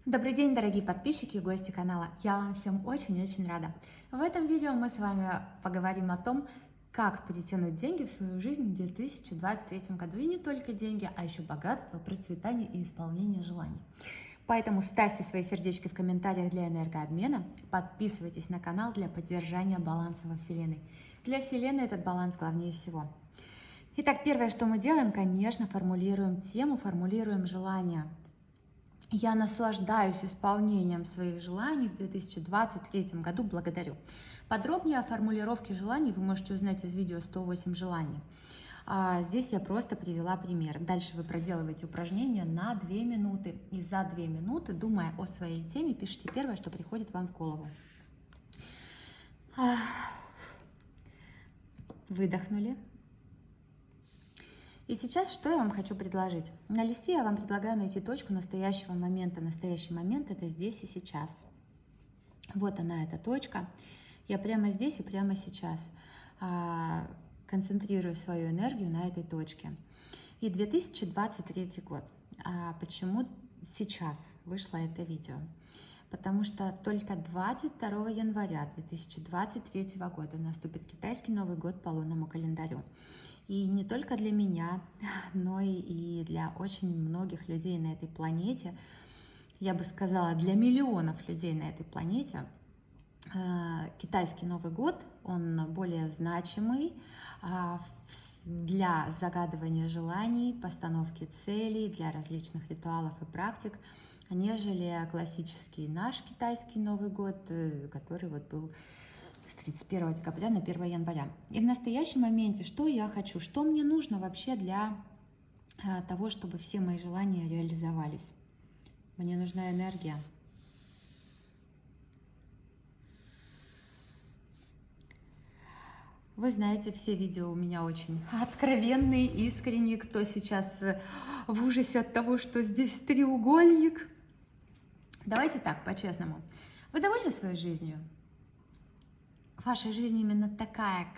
Добрый день, дорогие подписчики и гости канала. Я вам всем очень-очень рада. В этом видео мы с вами поговорим о том, как притянуть деньги в свою жизнь в 2023 году. И не только деньги, а еще богатство, процветание и исполнение желаний. Поэтому ставьте свои сердечки в комментариях для энергообмена, подписывайтесь на канал для поддержания баланса во Вселенной. Для Вселенной этот баланс главнее всего. Итак, первое, что мы делаем, конечно, формулируем тему, формулируем желание. Я наслаждаюсь исполнением своих желаний в 2023 году, благодарю. Подробнее о формулировке желаний вы можете узнать из видео «108 желаний». Здесь я просто привела пример. Дальше вы проделываете упражнение на 2 минуты. И за 2 минуты, думая о своей теме, пишите первое, что приходит вам в голову. Выдохнули. И сейчас что я вам хочу предложить? На листе я вам предлагаю найти точку настоящего момента. Настоящий момент – это здесь и сейчас. Вот она, эта точка. Я прямо здесь и прямо сейчас концентрирую свою энергию на этой точке. И 2023 год. Почему сейчас вышло это видео? Потому что только 22 января 2023 года наступит китайский Новый год по лунному календарю. И не только для меня, но и для очень многих людей на этой планете, я бы сказала, для миллионов людей на этой планете, китайский Новый год, он более значимый для загадывания желаний, постановки целей, для различных ритуалов и практик, нежели классический наш китайский Новый год, который вот был с 31 декабря на 1 января. И в настоящем моменте, что я хочу, что мне нужно вообще для того, чтобы все мои желания реализовались? Мне нужна энергия. Вы знаете, все видео у меня очень откровенные, искренние. Кто сейчас в ужасе от того, что здесь треугольник? Давайте так, по-честному. Вы довольны своей жизнью? Ваша жизнь именно такая,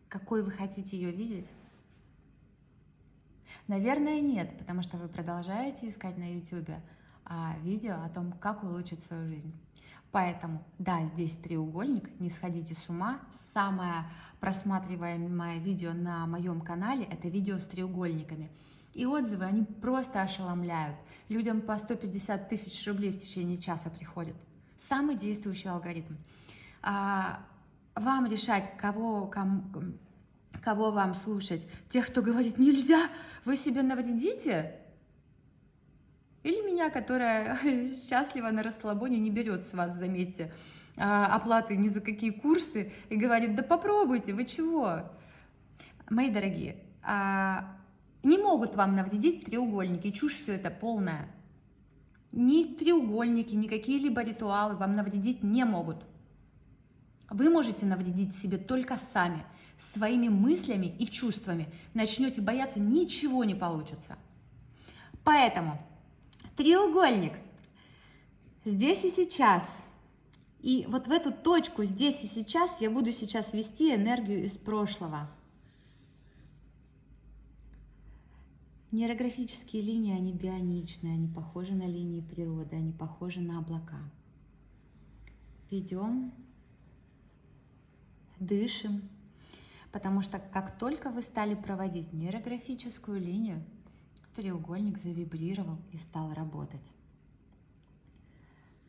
какой вы хотите ее видеть? Наверное, нет, потому что вы продолжаете искать на YouTube видео о том, как улучшить свою жизнь. Поэтому, да, здесь треугольник, не сходите с ума. Самое просматриваемое видео на моем канале – это видео с треугольниками. И отзывы, они просто ошеломляют. Людям по 150 тысяч рублей в течение часа приходят. Самый действующий алгоритм. Вам решать, кого вам слушать? Тех, кто говорит «нельзя, вы себе навредите»? Или меня, которая счастлива на расслабоне, не берет с вас, заметьте, оплаты ни за какие курсы и говорит «да попробуйте, вы чего?» Мои дорогие, не могут вам навредить треугольники, чушь все это полная. Ни треугольники, ни какие-либо ритуалы вам навредить не могут. Вы можете навредить себе только сами, своими мыслями и чувствами. Начнете бояться, ничего не получится. Поэтому треугольник здесь и сейчас. И вот в эту точку здесь и сейчас я буду сейчас вести энергию из прошлого. Нейрографические линии, они бионичные, они похожи на линии природы, они похожи на облака. Ведем. Дышим, потому что как только вы стали проводить нейрографическую линию, треугольник завибрировал и стал работать.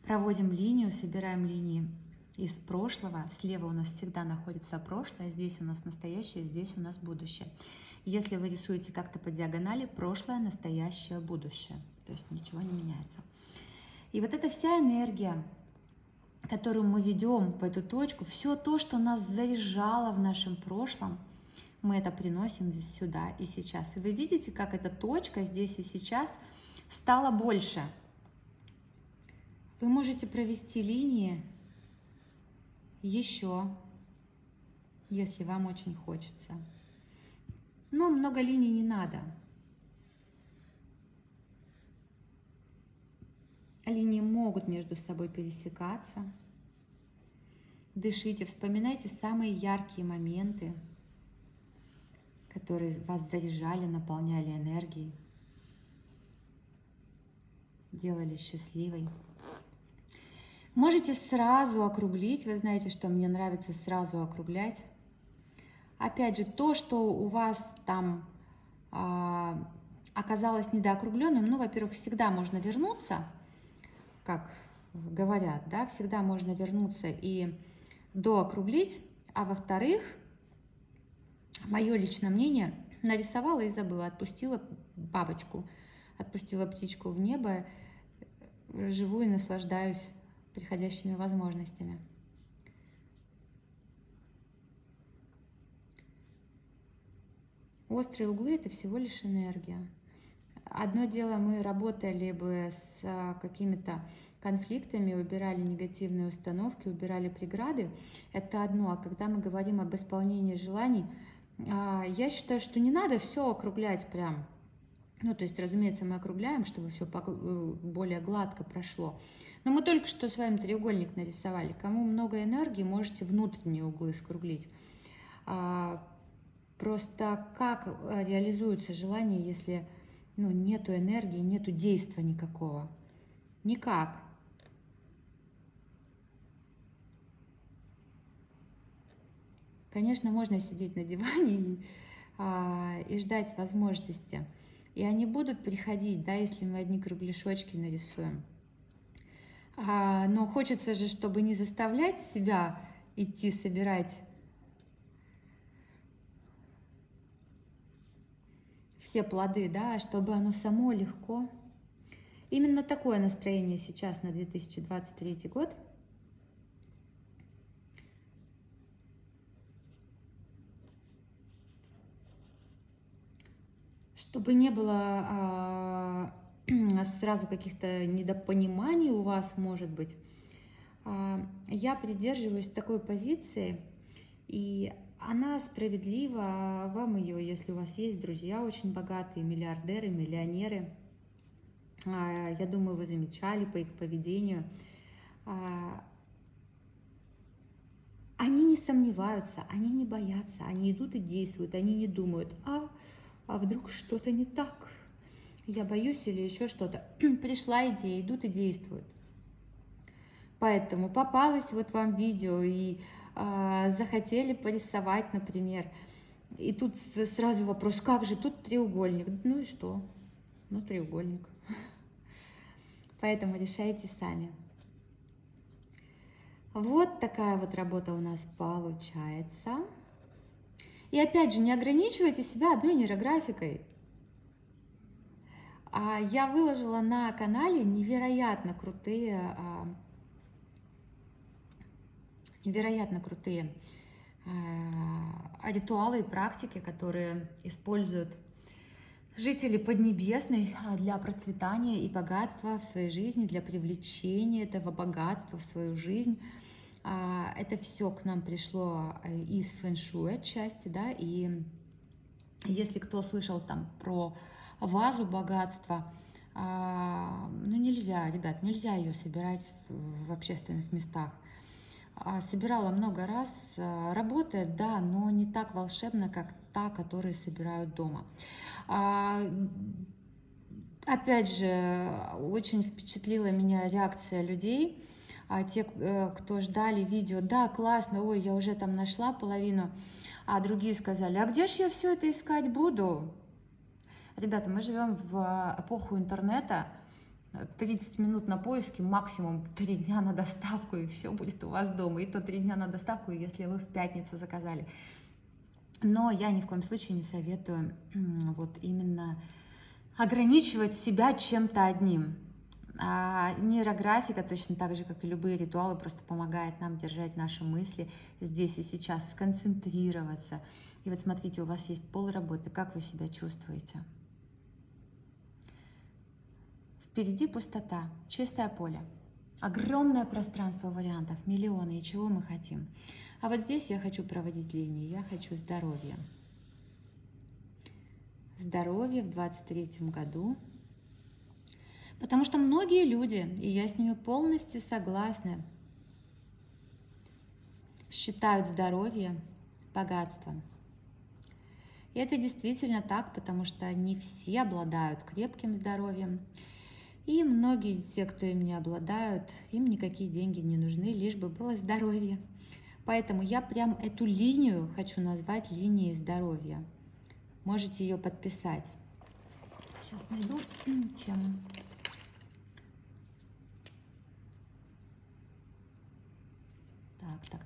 Проводим линию, собираем линии из прошлого. Слева у нас всегда находится прошлое, здесь у нас настоящее, здесь у нас будущее. Если вы рисуете как-то по диагонали, прошлое, настоящее, будущее. То есть ничего не меняется. И вот эта вся энергия, которую мы ведем в эту точку, все то, что нас заряжало в нашем прошлом, мы это приносим сюда и сейчас. И вы видите, как эта точка здесь и сейчас стала больше. Вы можете провести линии еще, если вам очень хочется. Но много линий не надо. Линии могут между собой пересекаться. Дышите, вспоминайте самые яркие моменты, которые вас заряжали, наполняли энергией. делали счастливой. Можете сразу округлить. Вы знаете, что мне нравится сразу округлять. Опять же, то, что у вас там оказалось недоокругленным, ну, во-первых, всегда можно вернуться, как говорят, да, всегда можно вернуться и доокруглить. А во-вторых, мое личное мнение, нарисовала и забыла, отпустила бабочку, отпустила птичку в небо, живу и наслаждаюсь приходящими возможностями. Острые углы – это всего лишь энергия. Одно дело, мы работали бы с какими-то конфликтами, убирали негативные установки, убирали преграды. Это одно. А когда мы говорим об исполнении желаний, я считаю, что не надо все округлять прям. Ну, то есть, разумеется, мы округляем, чтобы все более гладко прошло. Но мы только что с вами треугольник нарисовали. Кому много энергии, можете внутренние углы скруглить. Просто как реализуется желание, если нету энергии, нету действия никакого? Никак. Конечно, можно сидеть на диване и ждать возможности. И они будут приходить, да, если мы одни кругляшочки нарисуем. Но хочется же, чтобы не заставлять себя идти собирать все плоды, да, чтобы оно само легко. Именно такое настроение сейчас на 2023 год. Чтобы не было сразу каких-то недопониманий у вас, может быть, я придерживаюсь такой позиции, и она справедлива. Вам ее, если у вас есть друзья очень богатые, миллиардеры, миллионеры, я думаю, вы замечали по их поведению. Они не сомневаются, они не боятся, они идут и действуют, они не думают, а вдруг что-то не так, я боюсь или еще что-то. Пришла идея, идут и действуют. Поэтому попалось вот вам видео и захотели порисовать, например, и тут сразу вопрос, как же, тут треугольник, ну и что? Ну, треугольник. Поэтому решайте сами. Вот такая вот работа у нас получается. И опять же, не ограничивайте себя одной нейрографикой. Я выложила на канале невероятно крутые ритуалы и практики, которые используют жители Поднебесной для процветания и богатства в своей жизни, для привлечения этого богатства в свою жизнь. Это все к нам пришло из фэн-шуй отчасти, да, и если кто слышал там про вазу богатства, нельзя, ребят, нельзя ее собирать в общественных местах. Собирала много раз, работает, да, но не так волшебно, как та, которую собирают дома. Опять же, очень впечатлила меня реакция людей. Те, кто ждали видео, да, классно, ой, я уже там нашла половину, а другие сказали, а где же я все это искать буду? Ребята, мы живем в эпоху интернета, 30 минут на поиски, максимум 3 дня на доставку, и все будет у вас дома. И то 3 дня на доставку, если вы в пятницу заказали. Но я ни в коем случае не советую вот именно ограничивать себя чем-то одним. Нейрографика, точно так же, как и любые ритуалы, просто помогает нам держать наши мысли здесь и сейчас, сконцентрироваться. И вот смотрите, у вас есть полработы, как вы себя чувствуете? Впереди пустота, чистое поле, огромное пространство вариантов, миллионы, и чего мы хотим. А вот здесь я хочу проводить линии, я хочу здоровья. Здоровье в 2023 году. Потому что многие люди, и я с ними полностью согласна, считают здоровье богатством. И это действительно так, потому что не все обладают крепким здоровьем. И многие те, кто им не обладают, им никакие деньги не нужны, лишь бы было здоровье. Поэтому я прям эту линию хочу назвать линией здоровья. Можете ее подписать. Сейчас найду, чем.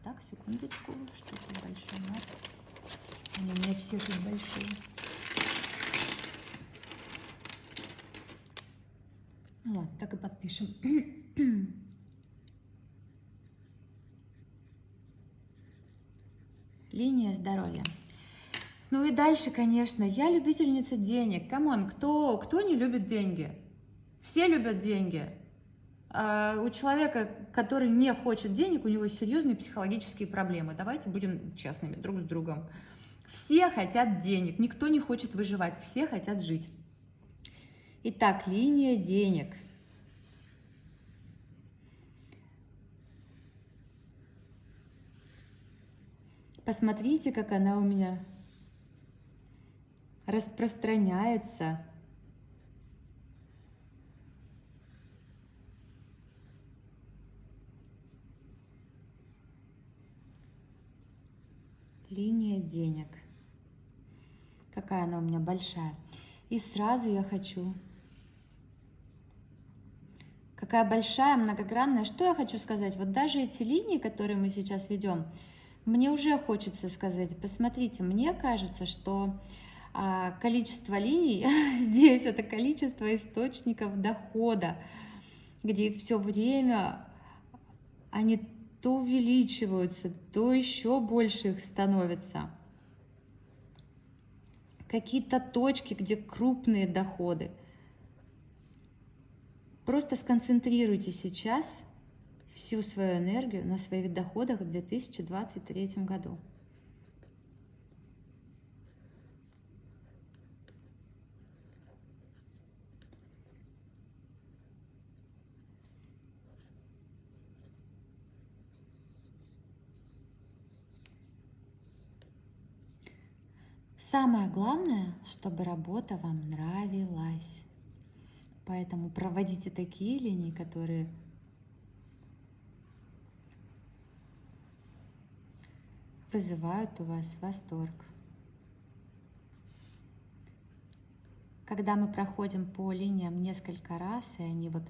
Так, секундочку, что-то большое. Они у меня все тут большие. Ну ладно, так и подпишем. Линия здоровья. Ну и дальше, конечно, я любительница денег. Камон, кто не любит деньги? Все любят деньги. У человека, который не хочет денег, у него серьезные психологические проблемы. Давайте будем честными друг с другом. Все хотят денег, никто не хочет выживать, все хотят жить. Итак, линия денег. Посмотрите, как она у меня распространяется. Линия денег. Какая она у меня большая. И сразу я хочу. Какая большая, многогранная. Что я хочу сказать? Вот даже эти линии, которые мы сейчас ведем, мне уже хочется сказать, посмотрите, мне кажется, что количество линий здесь это количество источников дохода, где все время они то увеличиваются, то еще больше их становится. Какие-то точки, где крупные доходы. Просто сконцентрируйте сейчас всю свою энергию на своих доходах в 2023 году. Самое главное, чтобы работа вам нравилась. Поэтому проводите такие линии, которые вызывают у вас восторг. Когда мы проходим по линиям несколько раз, и они вот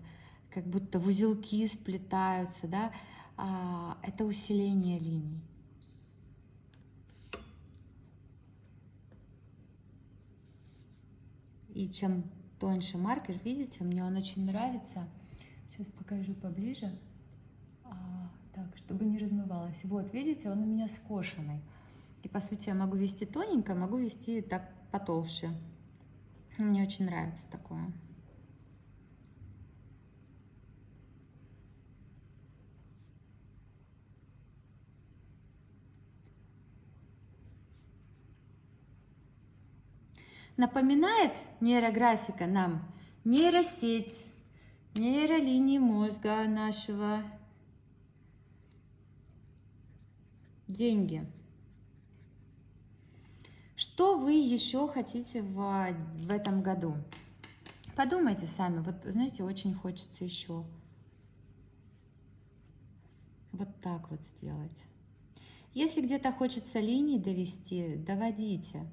как будто в узелки сплетаются, да, это усиление линий. И чем тоньше маркер, видите, мне он очень нравится. Сейчас покажу поближе, так, чтобы не размывалось. Вот, видите, он у меня скошенный. И по сути я могу вести тоненько, могу вести так потолще. Мне очень нравится такое. Напоминает нейрографика нам нейросеть, нейролинии мозга нашего, деньги. Что вы еще хотите в этом году? Подумайте сами, вот знаете, очень хочется еще вот так вот сделать. Если где-то хочется линии довести, доводите.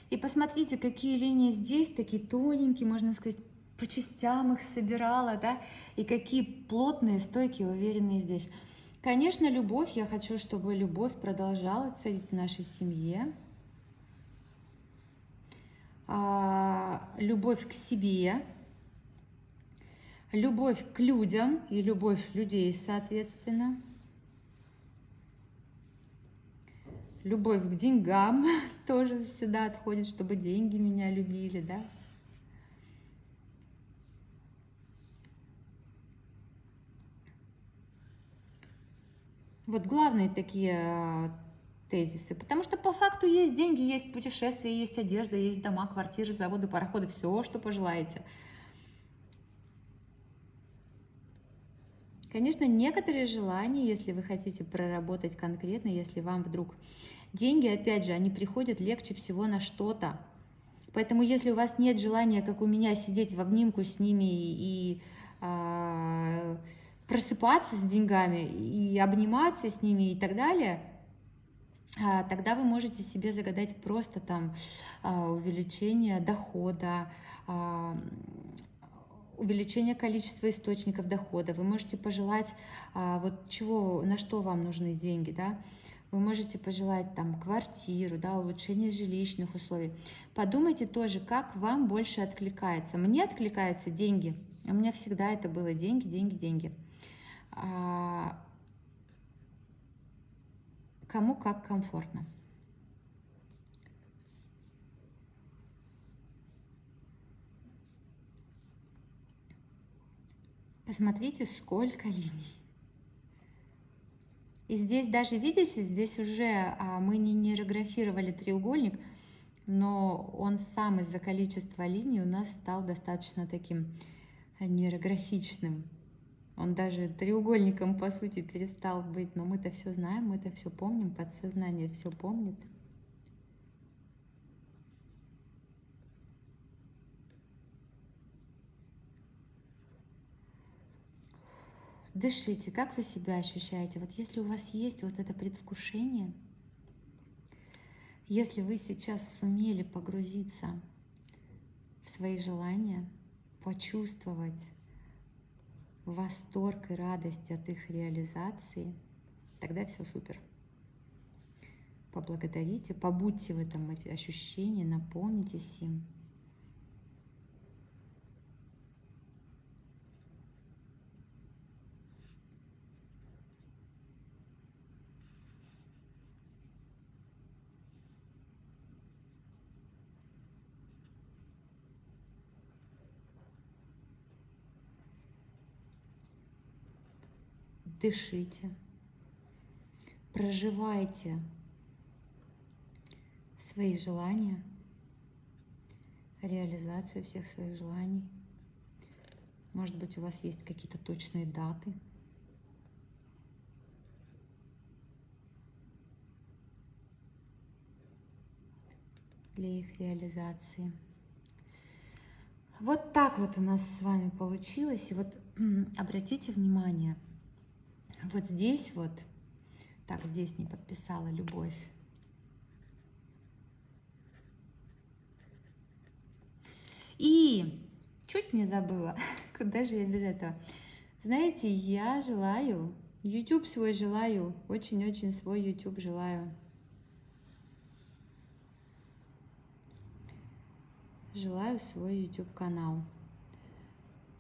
И посмотрите, какие линии здесь, такие тоненькие, можно сказать, по частям их собирала, да, и какие плотные, стойкие, уверенные здесь. Конечно, любовь, я хочу, чтобы любовь продолжала царить в нашей семье. Любовь к себе, любовь к людям и любовь людей, соответственно. Любовь к деньгам тоже сюда отходит, чтобы деньги меня любили, да. Вот главные такие тезисы, потому что по факту есть деньги, есть путешествия, есть одежда, есть дома, квартиры, заводы, пароходы, все, что пожелаете. Конечно, некоторые желания, если вы хотите проработать конкретно, если вам вдруг деньги, опять же, они приходят легче всего на что-то. Поэтому если у вас нет желания, как у меня, сидеть в обнимку с ними и просыпаться с деньгами, и обниматься с ними и так далее, тогда вы можете себе загадать просто там увеличение дохода, а, увеличение количества источников дохода. Вы можете пожелать, вот чего, на что вам нужны деньги, да? Вы можете пожелать там квартиру, да, улучшение жилищных условий. Подумайте тоже, как вам больше откликается. Мне откликаются деньги. У меня всегда это было деньги, деньги, деньги. Кому как комфортно. Посмотрите, сколько линий. И здесь даже, видите, здесь уже мы не нейрографировали треугольник, но он сам из-за количества линий у нас стал достаточно таким нейрографичным. Он даже треугольником, по сути, перестал быть, но мы-то все знаем, мы-то все помним, подсознание все помнит. Дышите, как вы себя ощущаете? Вот если у вас есть вот это предвкушение, если вы сейчас сумели погрузиться в свои желания, почувствовать восторг и радость от их реализации, тогда все супер. Поблагодарите, побудьте в этом ощущении, наполнитесь им. Дышите, проживайте свои желания, реализацию всех своих желаний. Может быть, у вас есть какие-то точные даты. Для их реализации. Вот так вот у нас с вами получилось. И вот обратите внимание, вот здесь вот, так, здесь не подписала любовь. И чуть не забыла, куда же я без этого. Знаете, я желаю, YouTube свой желаю, очень-очень свой YouTube желаю. Желаю свой YouTube канал,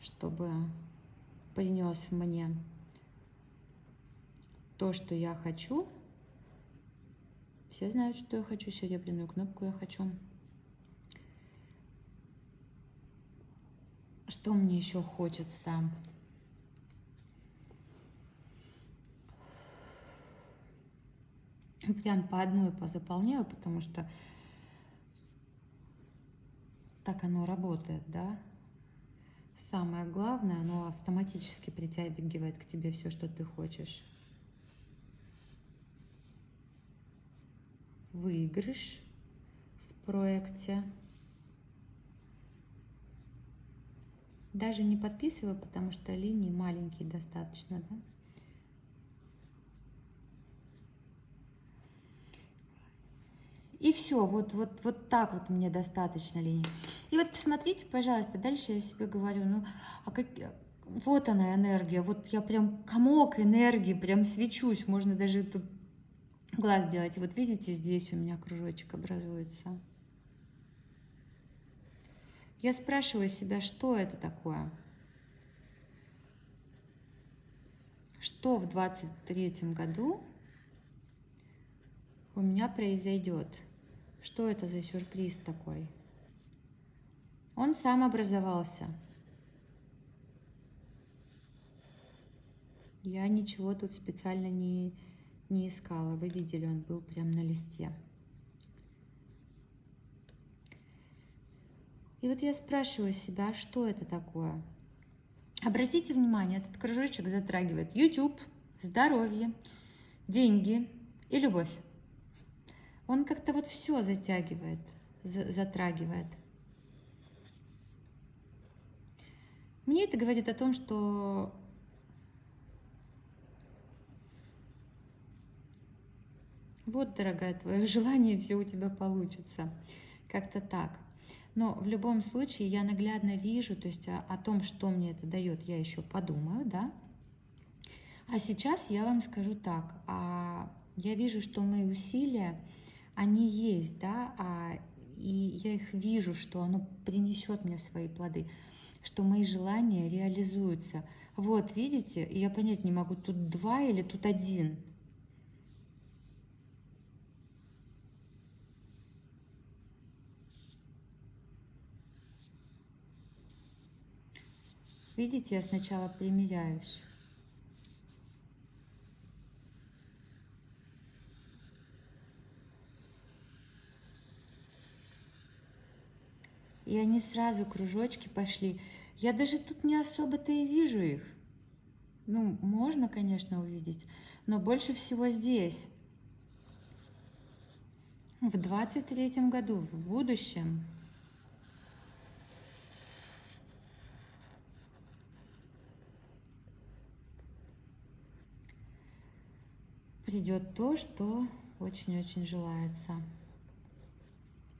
чтобы принес мне то, что я хочу. Все знают, что я хочу, серебряную кнопку я хочу. Что мне еще хочется? Прям по одной позаполняю, потому что так оно работает, да? Самое главное, оно автоматически притягивает к тебе все, что ты хочешь. Выигрыш в проекте. Даже не подписываю, потому что линии маленькие достаточно, да? И все, вот так вот мне достаточно линий. И вот посмотрите, пожалуйста, дальше я себе говорю, ну, вот она энергия, вот я прям комок энергии, прям свечусь, можно даже тут глаз сделать. И вот видите, здесь у меня кружочек образуется. Я спрашиваю себя, что это такое? Что в 23-м году у меня произойдет? Что это за сюрприз такой? Он сам образовался. Я ничего тут специально не искала. Вы видели, он был прям на листе. И вот я спрашиваю себя, что это такое? Обратите внимание, этот кружочек затрагивает YouTube, здоровье, деньги и любовь. Он как-то вот все затягивает, затрагивает. Мне это говорит о том, что вот, дорогая, твое желание, все у тебя получится. Как-то так. Но в любом случае я наглядно вижу, то есть о том, что мне это дает, я еще подумаю, да. А сейчас я вам скажу так. Я вижу, что мои усилия, они есть, да, и я их вижу, что оно принесет мне свои плоды, что мои желания реализуются. Вот, видите, и я понять не могу, тут два или тут один. Видите, я сначала примиряюсь. И они сразу, кружочки пошли. Я даже тут не особо-то и вижу их. Ну, можно, конечно, увидеть, но больше всего здесь. В 23-м году, в будущем. Придет то, что очень-очень желается.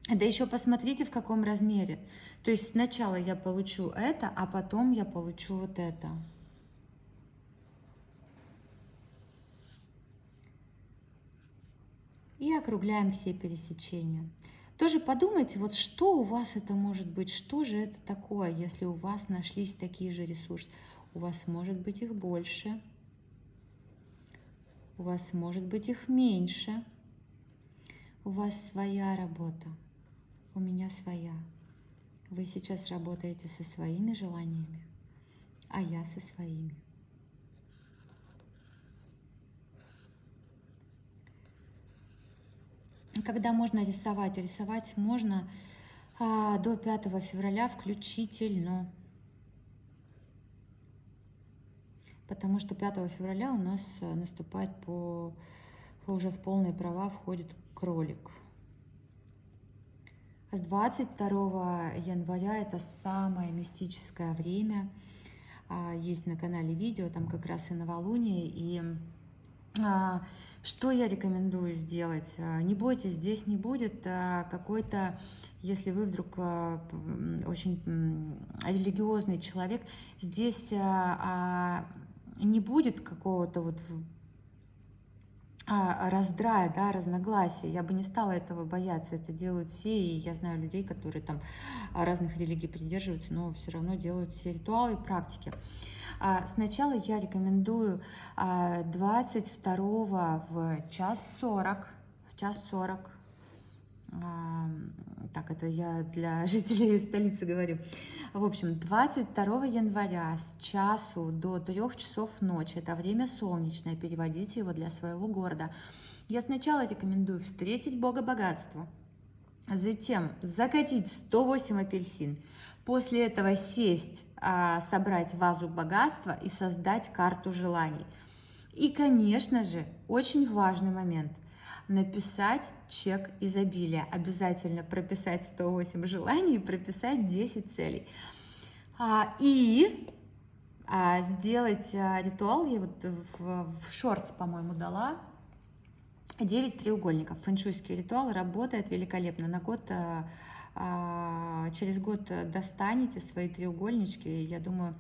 Да еще посмотрите, в каком размере. То есть сначала я получу это, а потом я получу вот это. И округляем все пересечения. Тоже подумайте, вот что у вас это может быть, что же это такое, если у вас нашлись такие же ресурсы. У вас может быть их больше, у вас может быть их меньше. У вас своя работа, у меня своя. Вы сейчас работаете со своими желаниями, а я со своими. Когда можно рисовать? Рисовать можно до 5 февраля включительно. Потому что 5 февраля у нас наступает уже в полные права входит кролик. С 22 января это самое мистическое время. Есть на канале видео, там как раз и новолуние. И что я рекомендую сделать? Не бойтесь, здесь не будет какой-то, если вы вдруг очень религиозный человек, здесь не будет какого-то вот раздрая, да, разногласия. Я бы не стала этого бояться. Это делают все, и я знаю людей, которые там разных религий придерживаются, но все равно делают все ритуалы и практики. Сначала я рекомендую 22 в час 40, так, это я для жителей столицы говорю. В общем, 22 января с часу до 3 часов ночи, это время солнечное, переводите его для своего города. Я сначала рекомендую встретить Бога богатства, затем закатить 108 апельсин, после этого сесть, собрать вазу богатства и создать карту желаний. И, конечно же, очень важный момент – написать чек изобилия. Обязательно прописать 108 желаний и прописать 10 целей. И сделать ритуал, я вот в шортс, по-моему, дала 9 треугольников. Фэншуйский ритуал работает великолепно. На год, через год достанете свои треугольнички. Я думаю,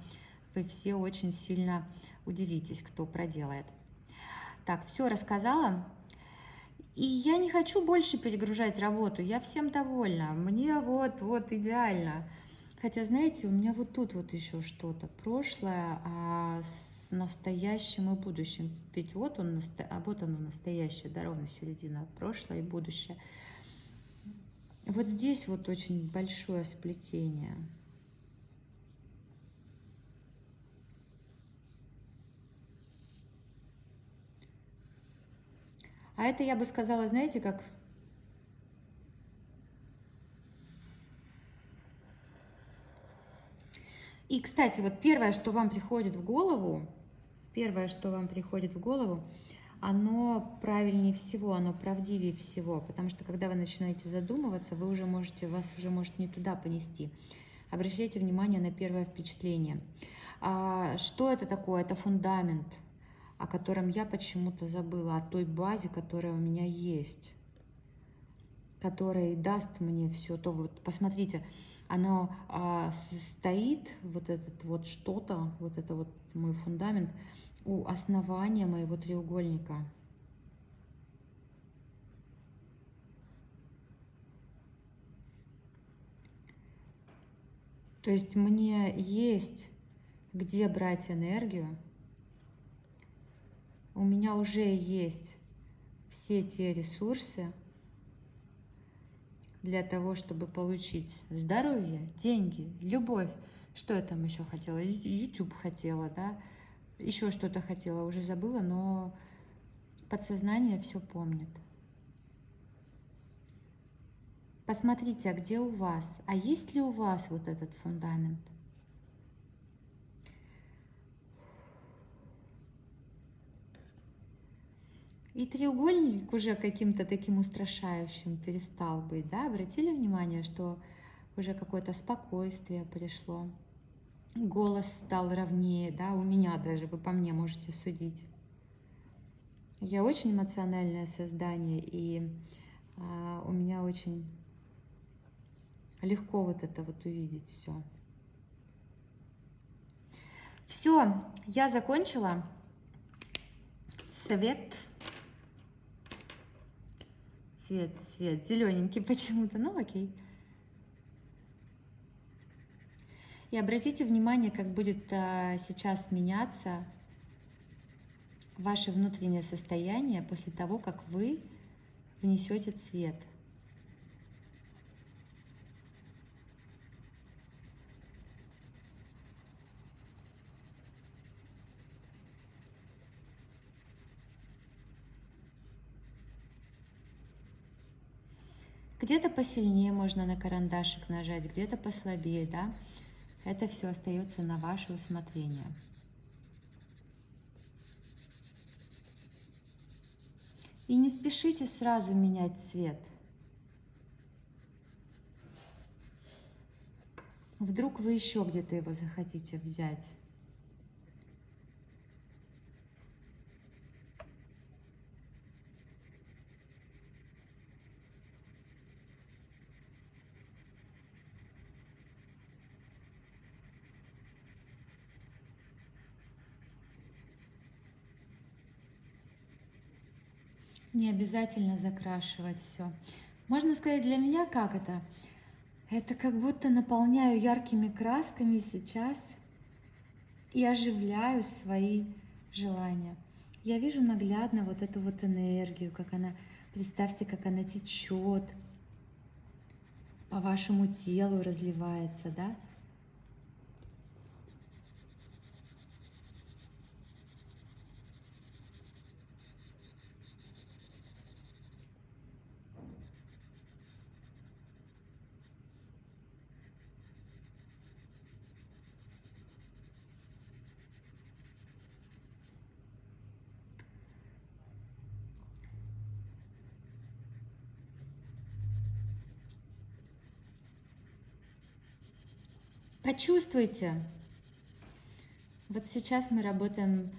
вы все очень сильно удивитесь, кто проделает. Так, все рассказала. И я не хочу больше перегружать работу, я всем довольна, мне вот идеально. Хотя, знаете, у меня вот тут вот еще что-то прошлое с настоящим и будущим. Ведь вот оно настоящее, да, ровно середина, прошлое и будущее. Вот здесь вот очень большое сплетение. А это, я бы сказала, знаете, как... И, кстати, вот первое, что вам приходит в голову, оно правильнее всего, оно правдивее всего, потому что когда вы начинаете задумываться, вас уже может не туда понести. Обращайте внимание на первое впечатление. Что это такое? Это фундамент, о котором я почему-то забыла, о той базе, которая у меня есть, которая даст мне все то. Вот посмотрите, оно стоит, вот этот вот что-то, вот это вот мой фундамент, у основания моего треугольника. То есть мне есть где брать энергию, у меня уже есть все те ресурсы для того, чтобы получить здоровье, деньги, любовь. Что я там еще хотела? YouTube хотела, да? Еще что-то хотела, уже забыла, но подсознание все помнит. Посмотрите, а где у вас? А есть ли у вас вот этот фундамент? И треугольник уже каким-то таким устрашающим перестал быть, да? Обратили внимание, что уже какое-то спокойствие пришло, голос стал ровнее, да? У меня даже, вы по мне можете судить. Я очень эмоциональное создание, и у меня очень легко вот это вот увидеть все. Все, я закончила. Цвет зелененький почему-то, ну окей. И обратите внимание, как будет сейчас меняться ваше внутреннее состояние после того, как вы внесете цвет. Где-то посильнее можно на карандашик нажать, где-то послабее, да? Это все остается на ваше усмотрение. И не спешите сразу менять цвет. Вдруг вы еще где-то его захотите взять. Не обязательно закрашивать все. Можно сказать, для меня как это? Это как будто наполняю яркими красками сейчас и оживляю свои желания. Я вижу наглядно вот эту вот энергию, как она, представьте, как она течет по вашему телу, разливается, да? Почувствуйте. Вот сейчас мы работаем,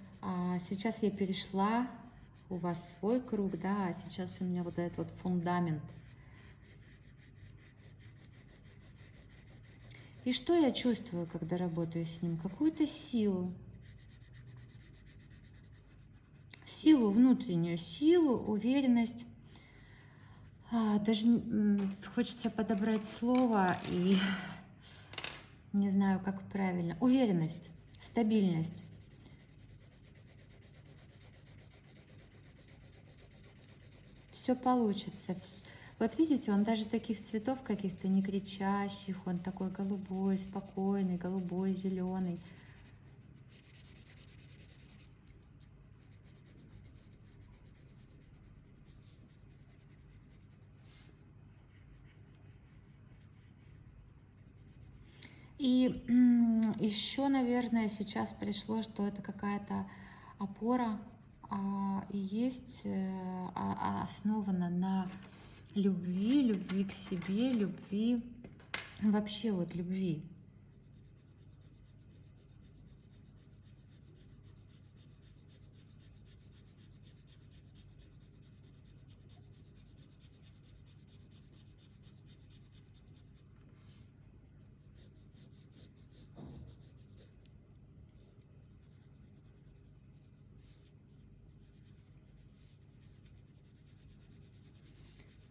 сейчас я перешла, у вас свой круг, да, а сейчас у меня вот этот вот фундамент. И что я чувствую, когда работаю с ним? Какую-то силу. Силу, внутреннюю силу, уверенность. Даже хочется подобрать слово и не знаю, как правильно. Уверенность, стабильность. Все получится. Вот видите, он даже таких цветов каких-то не кричащих, он такой голубой, спокойный, голубой, зеленый. И еще, наверное, сейчас пришло, что это какая-то опора и есть основана на любви, любви к себе, любви, вообще вот любви.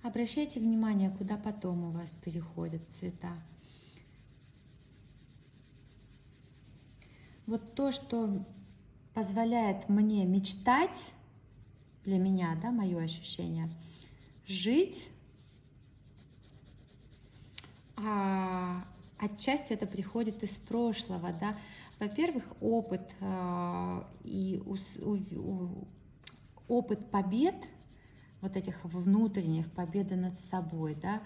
Обращайте внимание, куда потом у вас переходят цвета. Вот то, что позволяет мне мечтать, для меня, да, мое ощущение, жить, отчасти это приходит из прошлого, да. Во-первых, опыт опыт побед, вот этих внутренних, победы над собой, да,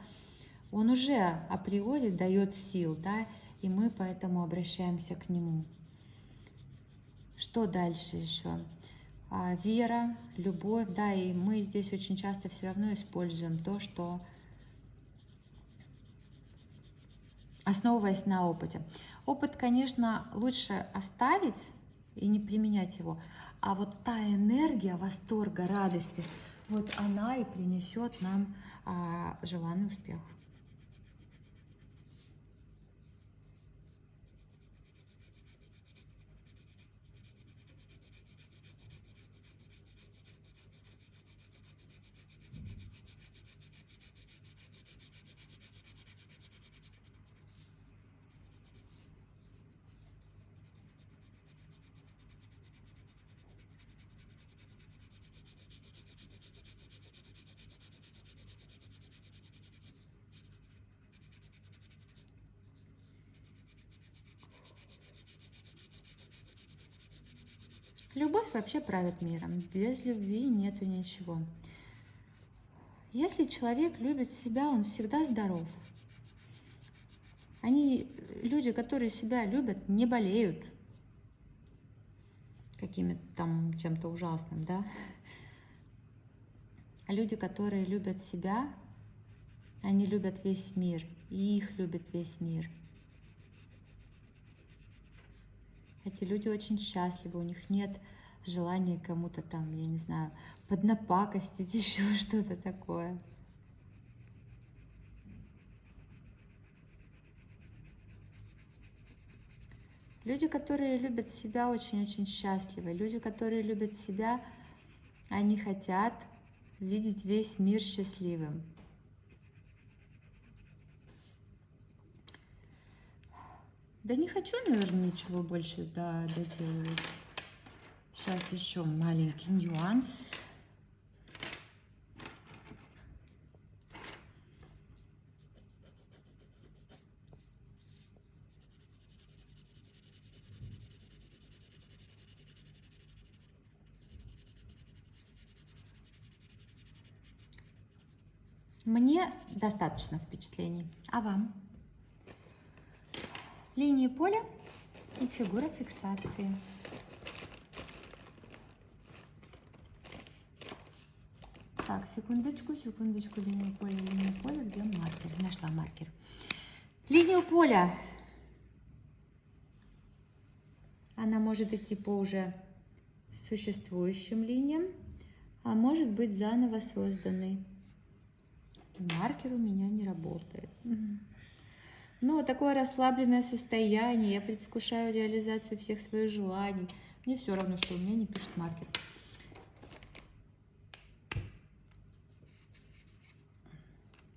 он уже априори дает сил, да, и мы поэтому обращаемся к нему. Что дальше еще? Вера, любовь, да, и мы здесь очень часто все равно используем то, что основываясь на опыте. Опыт, конечно, лучше оставить и не применять его, а вот та энергия восторга, радости, вот она и принесет нам желанный успех. Любовь вообще правит миром. Без любви нету ничего. Если человек любит себя, он всегда здоров. Люди, которые себя любят, не болеют каким-то там чем-то ужасным, да. А люди, которые любят себя, они любят весь мир, и их любит весь мир. Эти люди очень счастливы, у них нет желания кому-то там, я не знаю, поднапакостить, еще что-то такое. Люди, которые любят себя, очень-очень счастливы. Люди, которые любят себя, они хотят видеть весь мир счастливым. Да не хочу, наверное, ничего больше доделать. Сейчас еще маленький нюанс. Мне достаточно впечатлений. А вам? Линии поля и фигура фиксации. Так, секундочку, линию поля, где маркер? Нашла маркер. Линию поля. Она может идти по уже существующим линиям, а может быть заново созданной. Маркер у меня не работает. Но такое расслабленное состояние, я предвкушаю реализацию всех своих желаний. Мне все равно, что у меня не пишет маркер.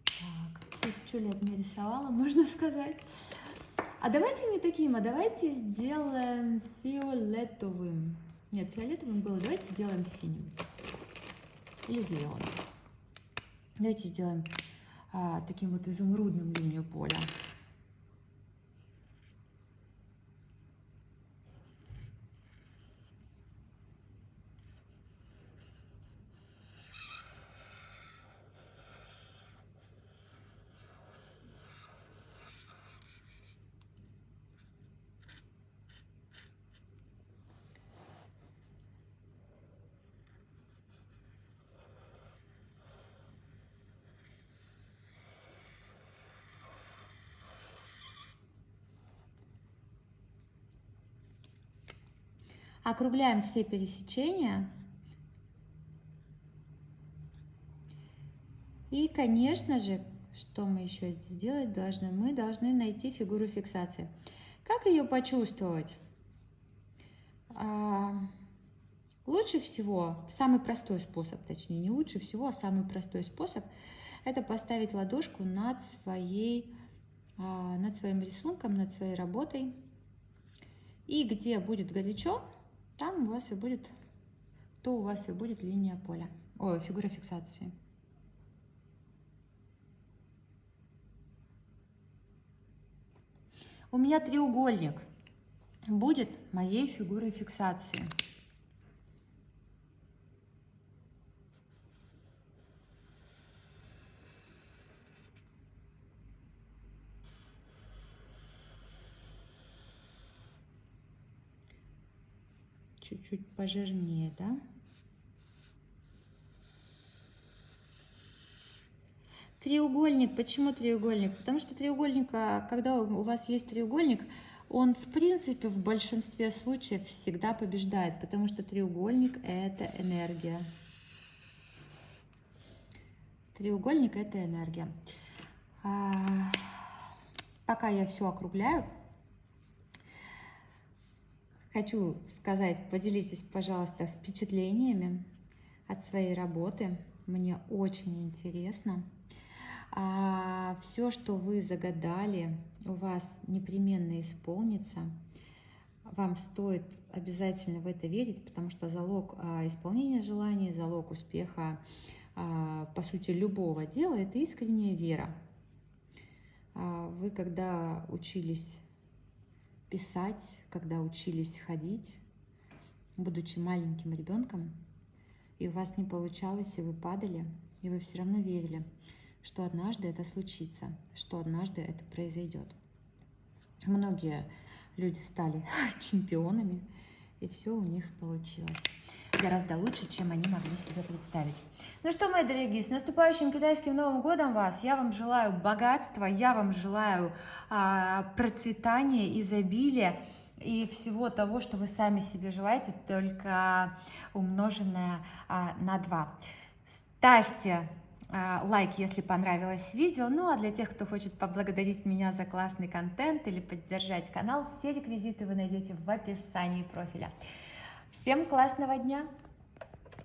Так, 1000 лет не рисовала, можно сказать. А давайте не таким, а давайте сделаем фиолетовым. Нет, фиолетовым было, давайте сделаем синим. Или зеленым. Давайте сделаем таким вот изумрудным линию поля. Округляем все пересечения. И, конечно же, что мы еще сделать должны? Мы должны найти фигуру фиксации. Как ее почувствовать? Лучше всего, самый простой способ, точнее не лучше всего, а самый простой способ, это поставить ладошку над своим рисунком, над своей работой. И где будет горячо, там у вас и будет, линия поля, фигура фиксации. У меня треугольник будет моей фигурой фиксации. Чуть-чуть пожирнее, да? Треугольник. Почему треугольник? Потому что треугольник, когда у вас есть треугольник, он в принципе в большинстве случаев всегда побеждает, потому что треугольник — это энергия. Треугольник — это энергия. Пока я все округляю, хочу сказать, поделитесь, пожалуйста, впечатлениями от своей работы. Мне очень интересно. Все, что вы загадали, у вас непременно исполнится. Вам стоит обязательно в это верить, потому что залог исполнения желаний, залог успеха, по сути, любого дела — это искренняя вера. Вы, когда учились писать, когда учились ходить, будучи маленьким ребенком, и у вас не получалось, и вы падали, и вы все равно верили, что однажды это случится, что однажды это произойдет. Многие люди стали чемпионами, и все у них получилось гораздо лучше, чем они могли себе представить. Ну что, мои дорогие, с наступающим китайским Новым годом вас! Я вам желаю богатства, я вам желаю процветания, изобилия и всего того, что вы сами себе желаете, только умноженное на 2. Ставьте лайк, если понравилось видео. Ну а для тех, кто хочет поблагодарить меня за классный контент или поддержать канал, все реквизиты вы найдете в описании профиля. Всем классного дня!